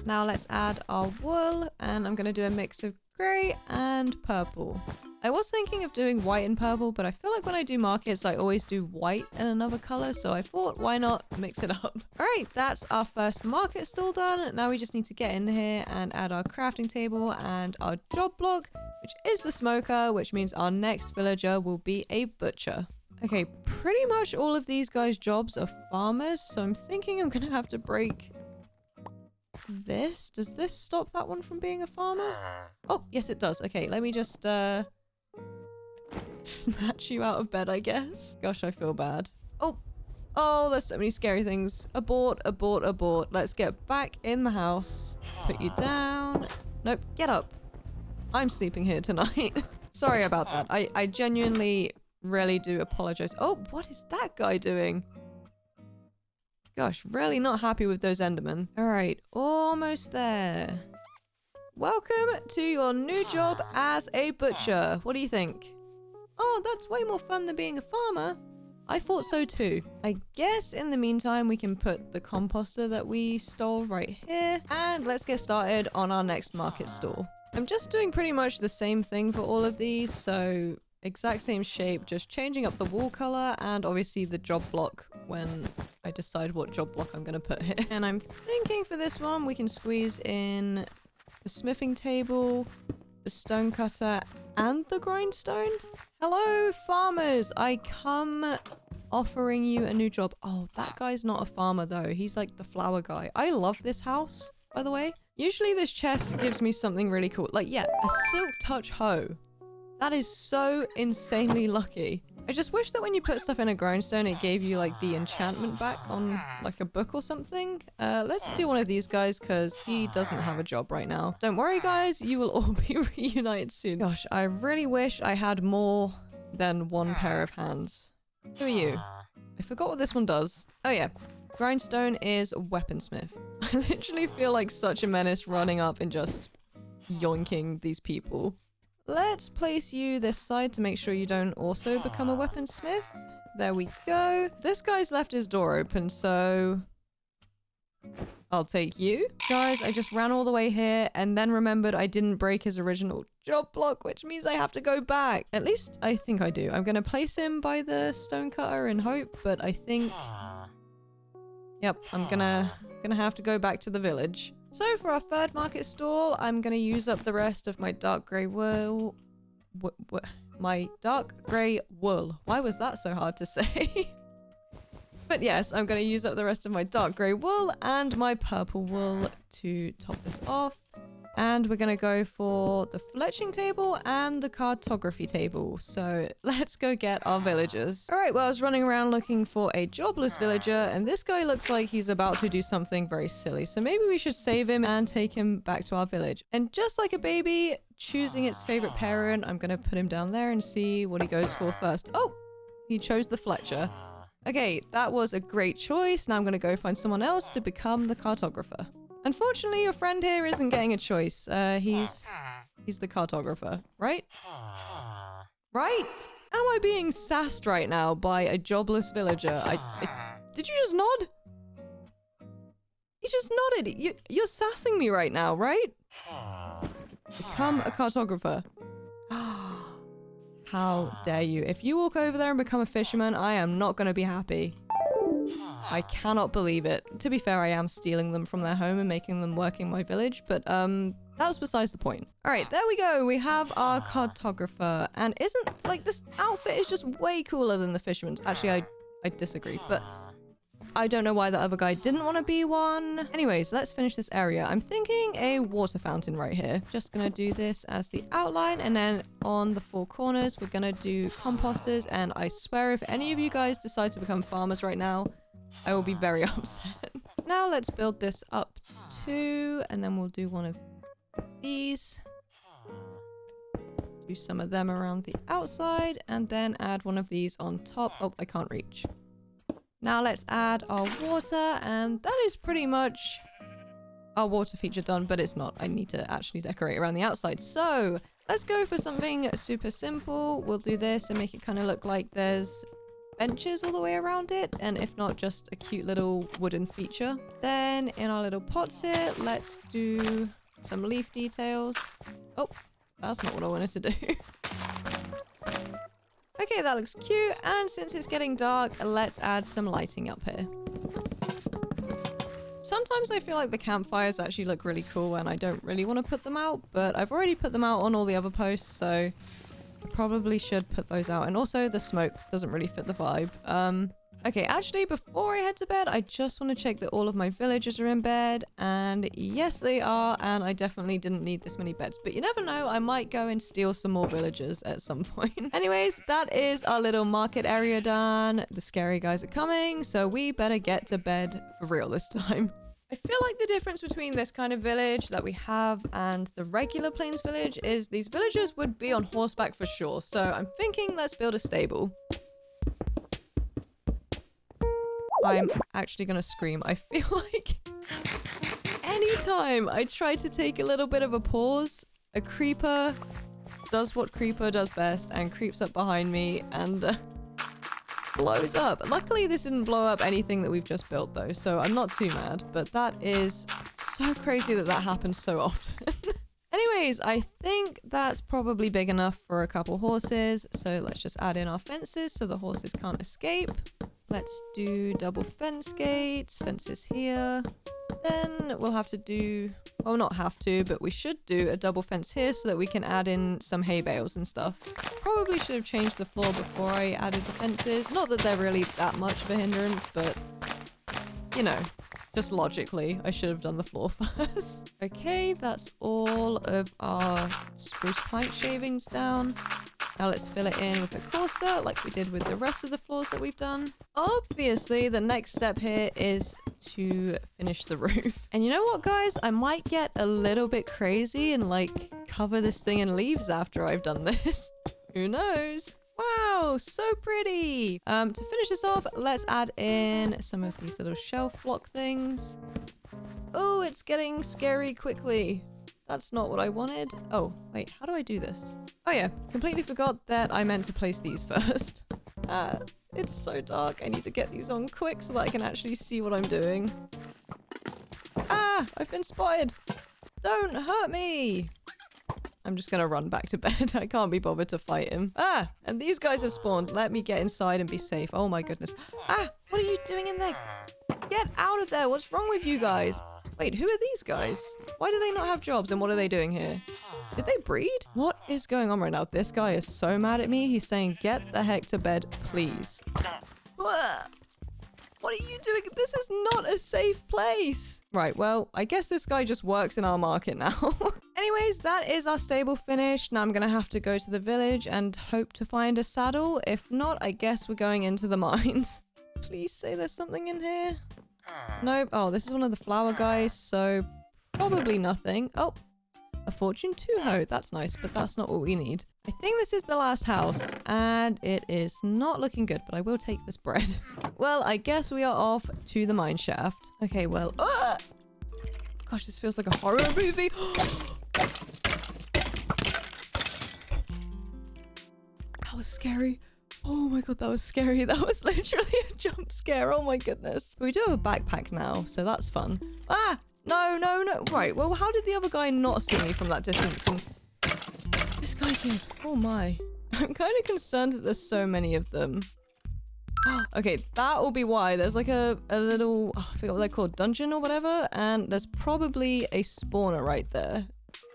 Now let's add our wool and I'm going to do a mix of grey and purple. I was thinking of doing white and purple, but I feel like when I do markets, I always do white and another color. So I thought, why not mix it up? All right, that's our first market stall done. Now we just need to get in here and add our crafting table and our job block, which is the smoker, which means our next villager will be a butcher. Okay, pretty much all of these guys' jobs are farmers, so I'm thinking I'm gonna have to break this. Does this stop that one from being a farmer? Oh, yes it does. Okay, let me just snatch you out of bed, I guess. Gosh, I feel bad. Oh, there's so many scary things. Abort, abort, abort. Let's get back in the house. Put you down. Nope, get up. I'm sleeping here tonight. Sorry about that. I genuinely really do apologize. Oh, what is that guy doing? Gosh, really not happy with those Endermen. All right, almost there. Welcome to your new job as a butcher. What do you think? Oh, that's way more fun than being a farmer. I thought so too. I guess in the meantime, we can put the composter that we stole right here. And let's get started on our next market stall. I'm just doing pretty much the same thing for all of these. So exact same shape, just changing up the wall color and obviously the job block when I decide what job block I'm going to put here. And I'm thinking for this one, we can squeeze in the smithing table, the stone cutter, and the grindstone. Hello, farmers. I come offering you a new job. Oh, that guy's not a farmer though. He's like the flower guy. I love this house, by the way. Usually this chest gives me something really cool. Like, yeah, a silk touch hoe. That is so insanely lucky. I just wish that when you put stuff in a grindstone, it gave you like the enchantment back on like a book or something. Let's do one of these guys because he doesn't have a job right now. Don't worry guys, you will all be reunited soon. Gosh, I really wish I had more than one pair of hands. Who are you? I forgot what this one does. Oh yeah, grindstone is weaponsmith. I literally feel like such a menace running up and just yoinking these people. Let's place you this side to make sure you don't also become a weaponsmith. There we go. This guy's left his door open, so I'll take you. Guys, I just ran all the way here and then remembered I didn't break his original job block, which means I have to go back. At least I think I do. I'm going to place him by the stone cutter and hope, but I think... Yep, I'm gonna have to go back to the village. So for our third market stall, I'm gonna use up the rest of my dark grey wool. My dark grey wool. Why was that so hard to say? But yes, I'm gonna use up the rest of my dark grey wool and my purple wool to top this off. And we're gonna go for the fletching table and the cartography table. So let's go get our villagers. All right, well, I was running around looking for a jobless villager and this guy looks like he's about to do something very silly. So maybe we should save him and take him back to our village. And just like a baby choosing its favorite parent, I'm gonna put him down there and see what he goes for first. Oh, he chose the Fletcher. Okay, that was a great choice. Now I'm gonna go find someone else to become the cartographer. Unfortunately, your friend here isn't getting a choice. He's the cartographer, right? Right? Am I being sassed right now by a jobless villager? Did you just nod? You just nodded. You're sassing me right now, right? Become a cartographer. How dare you? If you walk over there and become a fisherman, I am not going to be happy. I cannot believe it. To be fair, I am stealing them from their home and making them work in my village, but that was besides the point. All right, there we go. We have our cartographer. And isn't, like, this outfit is just way cooler than the fisherman's. Actually, I disagree, but I don't know why the other guy didn't want to be one. Anyways, let's finish this area. I'm thinking a water fountain right here. Just gonna do this as the outline, and then on the four corners, we're gonna do composters, and I swear if any of you guys decide to become farmers right now, I will be very upset. Now let's build this up too, and then we'll do one of these. Do some of them around the outside, and then add one of these on top. Oh, I can't reach. Now let's add our water, and that is pretty much our water feature done, but it's not. I need to actually decorate around the outside. So let's go for something super simple. We'll do this and make it kind of look like there's benches all the way around it, and if not, just a cute little wooden feature. Then in our little pots here, let's do some leaf details. Oh, that's not what I wanted to do. Okay, that looks cute. And since it's getting dark, let's add some lighting up here. Sometimes I feel like the campfires actually look really cool and I don't really want to put them out, but I've already put them out on all the other posts, so I probably should put those out. And also the smoke doesn't really fit the vibe. Okay, actually, before I head to bed, I just want to check that all of my villagers are in bed. And yes, they are. And I definitely didn't need this many beds. But you never know, I might go and steal some more villagers at some point. Anyways, that is our little market area done. The scary guys are coming, so we better get to bed for real this time. I feel like the difference between this kind of village that we have and the regular plains village is these villagers would be on horseback for sure. So I'm thinking let's build a stable. I'm actually gonna scream. I feel like anytime I try to take a little bit of a pause, a creeper does what creeper does best and creeps up behind me and blows up. Luckily, this didn't blow up anything that we've just built though, so I'm not too mad, but that is so crazy that that happens so often. Anyways, I think that's probably big enough for a couple horses, so let's just add in our fences so the horses can't escape. Let's do double fence gates, fences here. Then we'll have to do, well, not have to, but we should do a double fence here so that we can add in some hay bales and stuff. Probably should have changed the floor before I added the fences. Not that they're really that much of a hindrance, but you know, just logically, I should have done the floor first. Okay, that's all of our spruce plank shavings down. Now let's fill it in with the coarse dirt like we did with the rest of the floors that we've done. Obviously, the next step here is to finish the roof. And you know what, guys? I might get a little bit crazy and like cover this thing in leaves after I've done this. Who knows? Wow, so pretty. To finish this off, let's add in some of these little shelf block things. Oh, it's getting scary quickly. That's not what I wanted. Oh, wait, how do I do this? Oh yeah, completely forgot that I meant to place these first. It's so dark. I need to get these on quick so that I can actually see what I'm doing. Ah, I've been spotted. Don't hurt me. I'm just gonna run back to bed. I can't be bothered to fight him. Ah, and these guys have spawned. Let me get inside and be safe. Oh my goodness. Ah, what are you doing in there? Get out of there. What's wrong with you guys? Wait, who are these guys? Why do they not have jobs and what are they doing here? Did they breed? What is going on right now? This guy is so mad at me. He's saying, get the heck to bed, please. What are you doing? This is not a safe place. Right, well, I guess this guy just works in our market now. Anyways, that is our stable finished. Now I'm gonna have to go to the village and hope to find a saddle. If not, I guess we're going into the mines. Please say there's something in here. Nope. Oh, this is one of the flower guys, so probably nothing. Oh, a fortune 2 hoe. That's nice, but that's not what we need. I think this is the last house, and it is not looking good, but I will take this bread. Well, I guess we are off to the mine shaft. Okay, well, gosh, this feels like a horror movie. That was scary. Oh my god, that was scary. That was literally a jump scare. Oh my goodness. We do have a backpack now, so that's fun. Ah! No, no, no. Right, well, how did the other guy not see me from that distance? And this guy did. Oh my. I'm kind of concerned that there's so many of them. Okay, that will be why. There's like a little, I forget what they're called, dungeon or whatever, and there's probably a spawner right there.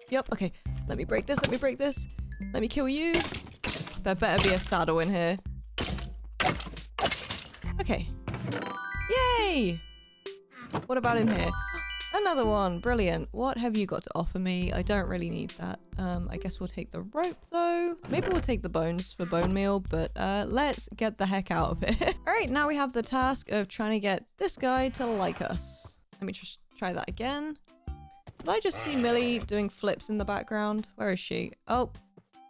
Yep, okay. Let me break this, let me break this. Let me kill you. There better be a saddle in here. Okay. Yay! What about in here? Another one. Brilliant. What have you got to offer me? I don't really need that. I guess we'll take the rope though. Maybe we'll take the bones for bone meal, but let's get the heck out of it. All right, now we have the task of trying to get this guy to like us. Let me just try that again. Did I just see Millie doing flips in the background? Where is she? Oh.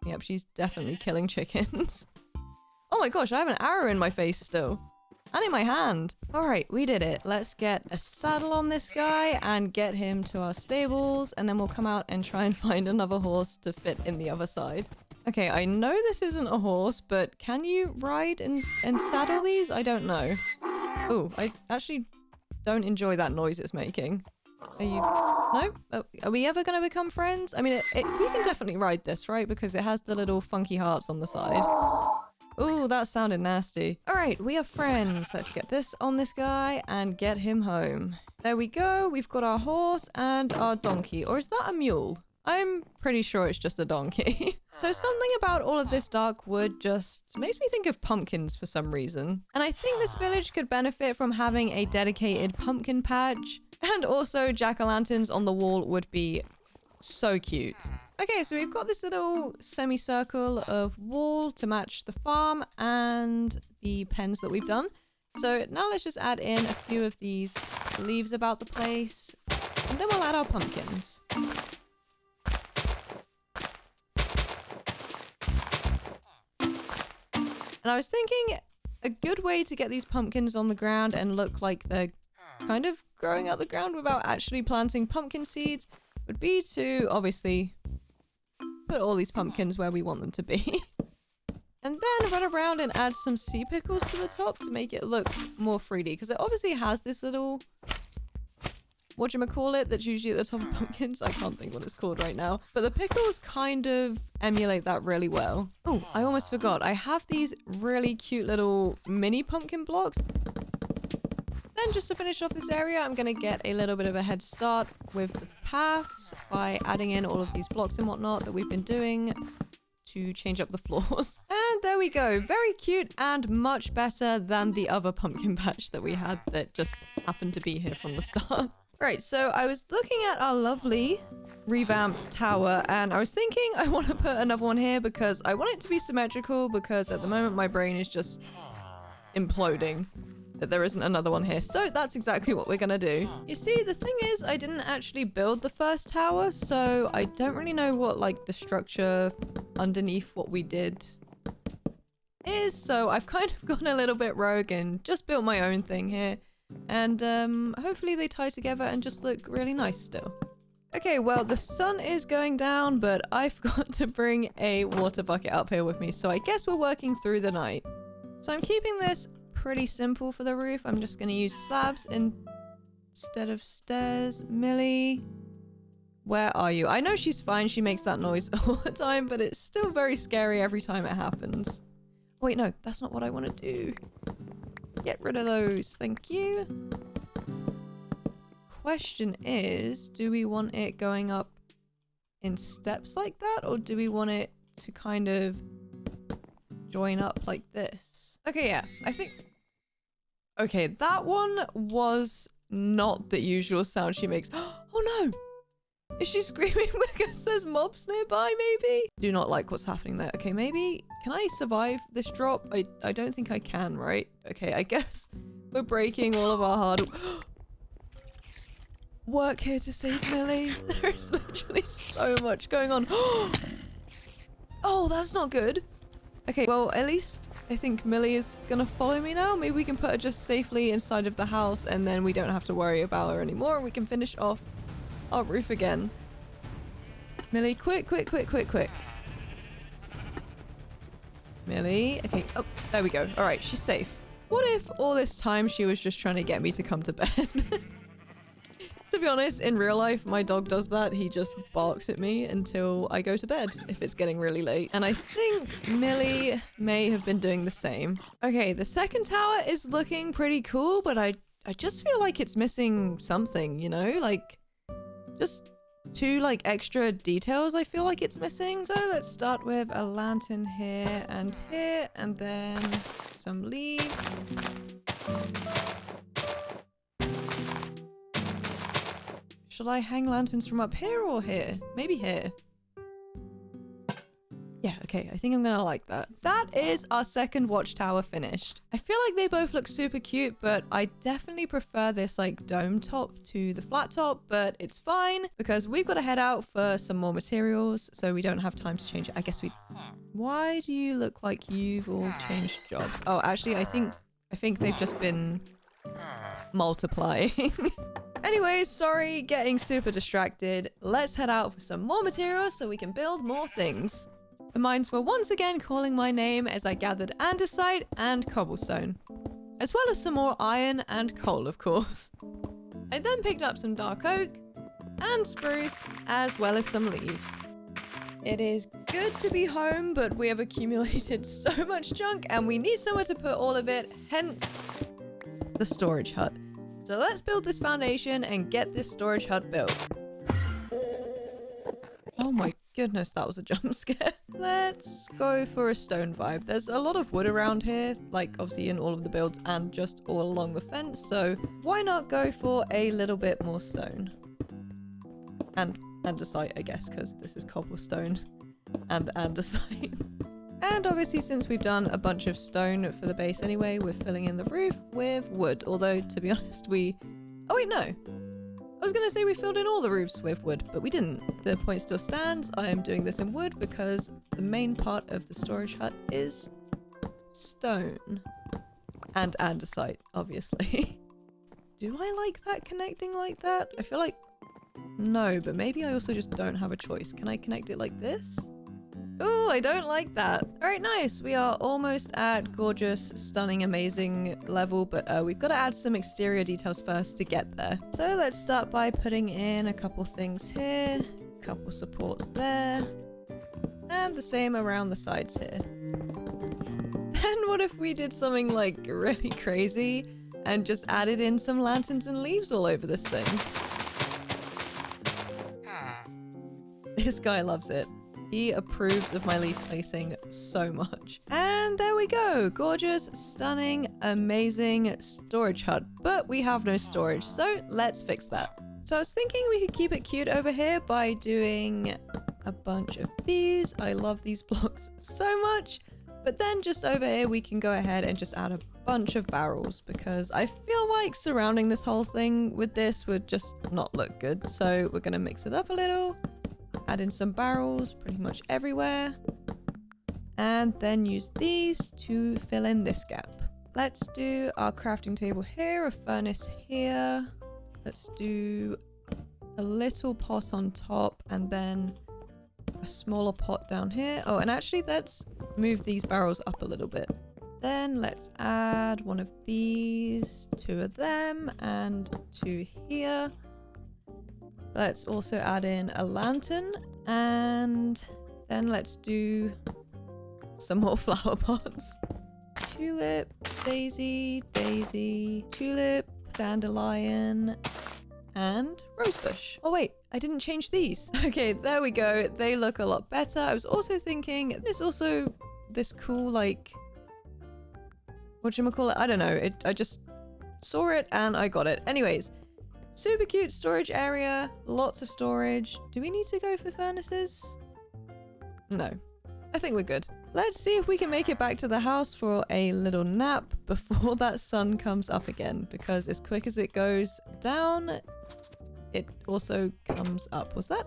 Yep, she's definitely killing chickens. Oh my gosh, I have an arrow in my face still. And in my hand. All right, we did it. Let's get a saddle on this guy and get him to our stables. And then we'll come out and try and find another horse to fit in the other side. Okay, I know this isn't a horse, but can you ride and saddle these? I don't know. Oh, I actually don't enjoy that noise it's making. Are you... No? Oh, are we ever going to become friends? I mean, we can definitely ride this, right? Because it has the little funky hearts on the side. Ooh, that sounded nasty. All right, we are friends. Let's get this on this guy and get him home. There we go. We've got our horse and our donkey. Or is that a mule? I'm pretty sure it's just a donkey. So something about all of this dark wood just makes me think of pumpkins for some reason. And I think this village could benefit from having a dedicated pumpkin patch. And also jack-o'-lanterns on the wall would be so cute. Okay, so we've got this little semicircle of wall to match the farm and the pens that we've done. So now let's just add in a few of these leaves about the place. And then we'll add our pumpkins. And I was thinking a good way to get these pumpkins on the ground and look like they're kind of growing out the ground without actually planting pumpkin seeds would be to obviously put all these pumpkins where we want them to be. And then run around and add some sea pickles to the top to make it look more 3D. Because it obviously has this little... whatchamacallit that's usually at the top of pumpkins. I can't think what it's called right now. But the pickles kind of emulate that really well. Oh, I almost forgot. I have these really cute little mini pumpkin blocks. Then just to finish off this area, I'm going to get a little bit of a head start with the paths by adding in all of these blocks and whatnot that we've been doing to change up the floors. And there we go. Very cute and much better than the other pumpkin patch that we had that just happened to be here from the start. Right, so I was looking at our lovely revamped tower and I was thinking I want to put another one here because I want it to be symmetrical because at the moment my brain is just imploding that there isn't another one here. So that's exactly what we're gonna do. You see, the thing is I didn't actually build the first tower, so I don't really know what like the structure underneath what we did is. So I've kind of gone a little bit rogue and just built my own thing here. And hopefully they tie together and just look really nice still. Okay, well, the sun is going down, but I forgot to bring a water bucket up here with me. So I guess we're working through the night. So I'm keeping this pretty simple for the roof. I'm just going to use slabs instead of stairs. Millie, where are you? I know she's fine. She makes that noise all the time, but it's still very scary every time it happens. Wait, no, that's not what I want to do. Get rid of those. Thank you. Question is, do we want it going up in steps like that? Or do we want it to kind of join up like this? Okay, yeah, I think... Okay, that one was not the usual sound she makes. Oh no! Is she screaming because there's mobs nearby, maybe? Do not like what's happening there. Okay, maybe... Can I survive this drop? I don't think I can, right? Okay, I guess we're breaking all of our hard... work here to save Millie. There is literally so much going on. Oh, that's not good. Okay, well, at least I think Millie is gonna follow me now. Maybe we can put her just safely inside of the house and then we don't have to worry about her anymore. We can finish off our roof again. Millie, quick, quick, quick, quick, quick. Millie, okay, oh, there we go. All right, she's safe. What if all this time she was just trying to get me to come to bed? To be honest, in real life, my dog does that. He just barks at me until I go to bed if it's getting really late. And I think Millie may have been doing the same. Okay, the second tower is looking pretty cool, but I just feel like it's missing something, you know? Like, just two, like, extra details I feel like it's missing. So let's start with a lantern here, and then some leaves. Should I hang lanterns from up here or here? Maybe here. Yeah, okay, I think I'm gonna like that. That is our second watchtower finished. I feel like they both look super cute, but I definitely prefer this like dome top to the flat top, but it's fine because we've got to head out for some more materials, so we don't have time to change it. I guess we... Why do you look like you've all changed jobs? Oh, actually, I think they've just been multiplying. Anyways, sorry, getting super distracted. Let's head out for some more materials so we can build more things. The mines were once again calling my name as I gathered andesite and cobblestone, as well as some more iron and coal, of course. I then picked up some dark oak and spruce, as well as some leaves. It is good to be home, but we have accumulated so much junk and we need somewhere to put all of it, hence the storage hut. So let's build this foundation and get this storage hut built. Oh my goodness, that was a jump scare. Let's go for a stone vibe. There's a lot of wood around here, like obviously in all of the builds and just all along the fence. So why not go for a little bit more stone? And andesite, I guess, because this is cobblestone and andesite. And obviously, since we've done a bunch of stone for the base anyway, we're filling in the roof with wood. Although, to be honest, oh wait, no. I was going to say we filled in all the roofs with wood, but we didn't. The point still stands. I am doing this in wood because the main part of the storage hut is stone. And andesite, obviously. Do I like that connecting like that? I feel like no, but maybe I also just don't have a choice. Can I connect it like this? Oh, I don't like that. All right, nice. We are almost at gorgeous, stunning, amazing level, but we've got to add some exterior details first to get there. So let's start by putting in a couple things here, a couple supports there, and the same around the sides here. Then what if we did something like really crazy and just added in some lanterns and leaves all over this thing? This guy loves it. He approves of my leaf placing so much. And there we go. Gorgeous, stunning, amazing storage hut. But we have no storage, so let's fix that. So I was thinking we could keep it cute over here by doing a bunch of these. I love these blocks so much. But then just over here, we can go ahead and just add a bunch of barrels because I feel like surrounding this whole thing with this would just not look good. So we're going to mix it up a little. Add in some barrels pretty much everywhere. And then use these to fill in this gap. Let's do our crafting table here, a furnace here. Let's do a little pot on top and then a smaller pot down here. Oh, and actually let's move these barrels up a little bit. Then let's add one of these, 2 of them, and 2 here. Let's also add in a lantern, and then let's do some more flower pots. Tulip, daisy, daisy, tulip, dandelion, and rosebush. Oh wait, I didn't change these. Okay, there we go. They look a lot better. I was also thinking, there's also this cool, like, whatchamacallit? I don't know. I just saw it and I got it. Anyways. Super cute storage area, lots of storage. Do we need to go for furnaces? No, I think we're good. Let's see if we can make it back to the house for a little nap before that sun comes up again, because as quick as it goes down, it also comes up. Was that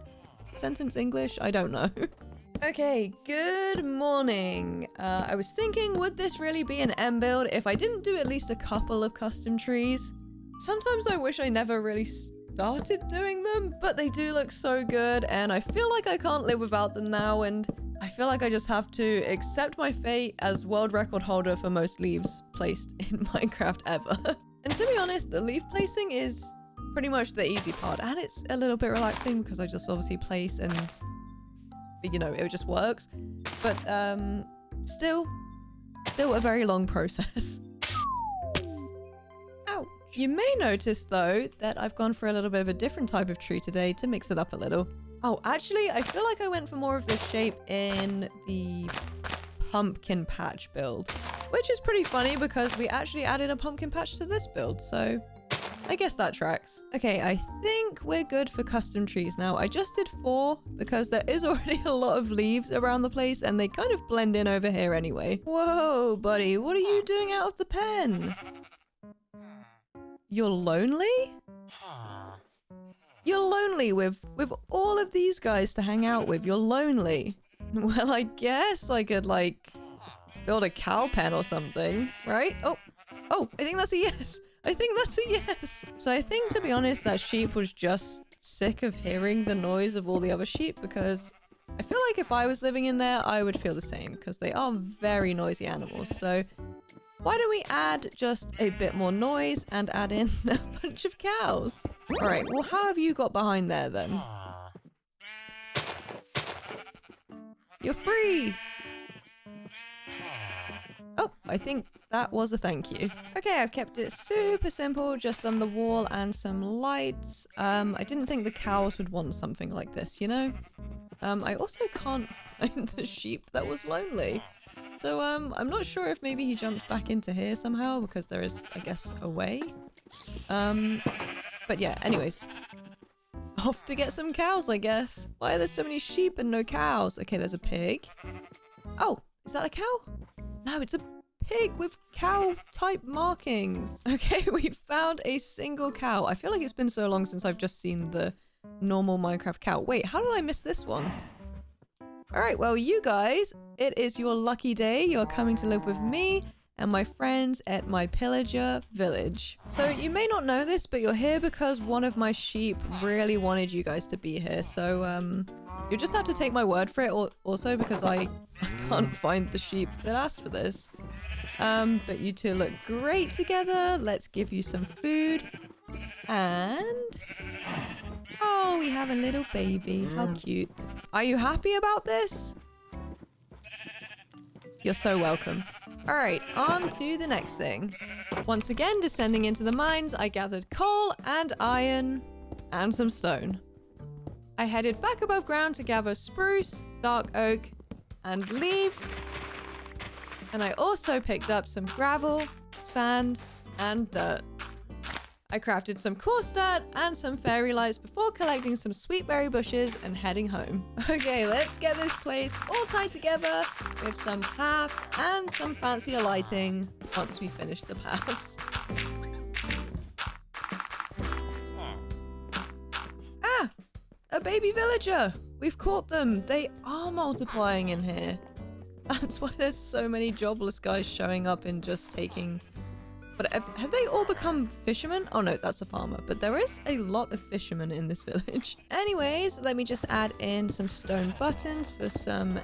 sentence English? I don't know. Okay, good morning. I was thinking, would this really be an M build if I didn't do at least a couple of custom trees? Sometimes I wish I never really started doing them, but they do look so good and I feel like I can't live without them now, and I feel like I just have to accept my fate as world record holder for most leaves placed in Minecraft ever. And to be honest, the leaf placing is pretty much the easy part, and it's a little bit relaxing because I just obviously place and, you know, it just works. But still a very long process. You may notice, though, that I've gone for a little bit of a different type of tree today to mix it up a little. Oh, actually, I feel like I went for more of this shape in the pumpkin patch build, which is pretty funny because we actually added a pumpkin patch to this build, so I guess that tracks. Okay, I think we're good for custom trees now. I just did 4 because there is already a lot of leaves around the place and they kind of blend in over here anyway. Whoa, buddy, what are you doing out of the pen? You're lonely? You're lonely with all of these guys to hang out with. You're lonely. Well, I guess I could, like, build a cow pen or something, right? Oh, I think that's a yes. I think that's a yes. So I think, to be honest, that sheep was just sick of hearing the noise of all the other sheep because I feel like if I was living in there, I would feel the same because they are very noisy animals. So why don't we add just a bit more noise and add in a bunch of cows? All right, well, how have you got behind there then? You're free! Oh, I think that was a thank you. Okay, I've kept it super simple, just on the wall and some lights. I didn't think the cows would want something like this, you know? I also can't find the sheep that was lonely. So, I'm not sure if maybe he jumped back into here somehow, because there is, I guess, a way. But yeah, anyways. Off to get some cows, I guess. Why are there so many sheep and no cows? Okay, there's a pig. Oh, is that a cow? No, it's a pig with cow-type markings. Okay, we found a single cow. I feel like it's been so long since I've just seen the normal Minecraft cow. Wait, how did I miss this one? Alright, well, you guys, it is your lucky day. You're coming to live with me and my friends at my Pillager village. So you may not know this, but you're here because one of my sheep really wanted you guys to be here. So, you just have to take my word for it also because I can't find the sheep that asked for this. But you two look great together. Let's give you some food. And... oh, we have a little baby. How cute. Are you happy about this? You're so welcome. All right, on to the next thing. Once again, descending into the mines, I gathered coal and iron and some stone. I headed back above ground to gather spruce, dark oak, and leaves. And I also picked up some gravel, sand, and dirt. I crafted some coarse dirt and some fairy lights before collecting some sweet berry bushes and heading home. Okay, let's get this place all tied together with some paths and some fancier lighting once we finish the paths. Ah! A baby villager! We've caught them! They are multiplying in here. That's why there's so many jobless guys showing up and just taking... but have they all become fishermen? Oh no, that's a farmer. But there is a lot of fishermen in this village. Anyways, let me just add in some stone buttons for some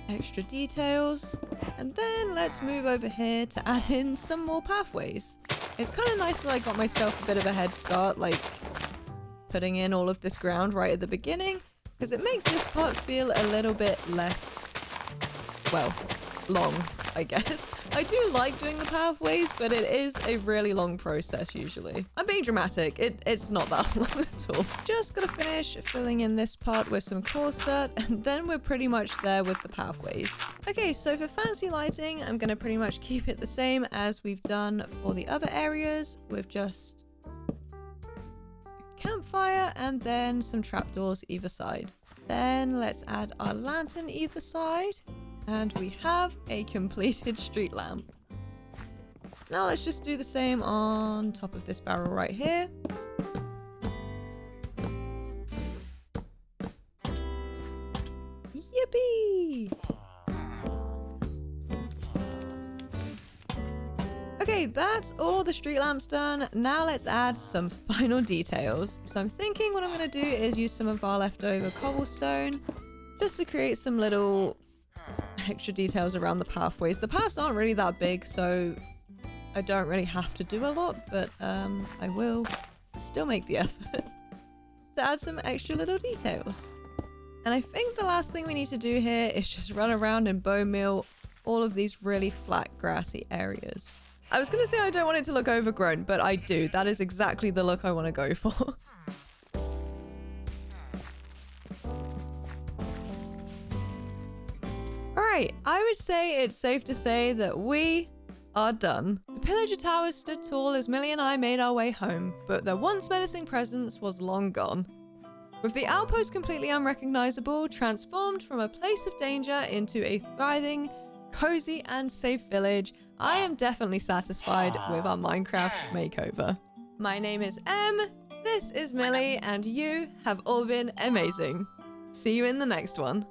extra details. And then let's move over here to add in some more pathways. It's kind of nice that I got myself a bit of a head start, like putting in all of this ground right at the beginning, because it makes this part feel a little bit less, well, long, I guess. I do like doing the pathways, but it is a really long process usually. I'm being dramatic. It's not that long at all. Just gotta finish filling in this part with some coarse dirt, and then we're pretty much there with the pathways. Okay, so for fancy lighting, I'm gonna pretty much keep it the same as we've done for the other areas, with just a campfire and then some trapdoors either side. Then let's add our lantern either side. And we have a completed street lamp. So now let's just do the same on top of this barrel right here. Yippee! Okay, that's all the street lamps done. Now let's add some final details. So I'm thinking what I'm gonna do is use some of our leftover cobblestone just to create some little extra details around the pathways. The paths aren't really that big, so I don't really have to do a lot, but I will still make the effort to add some extra little details. And I think the last thing we need to do here is just run around and bone meal all of these really flat grassy areas. I was gonna say I don't want it to look overgrown, but I do. That is exactly the look I want to go for. Alright, I would say it's safe to say that we are done. The Pillager Towers stood tall as Millie and I made our way home, but their once menacing presence was long gone. With the outpost completely unrecognizable, transformed from a place of danger into a thriving, cozy and safe village, I am definitely satisfied with our Minecraft makeover. My name is Em, this is Millie, and you have all been amazing. See you in the next one.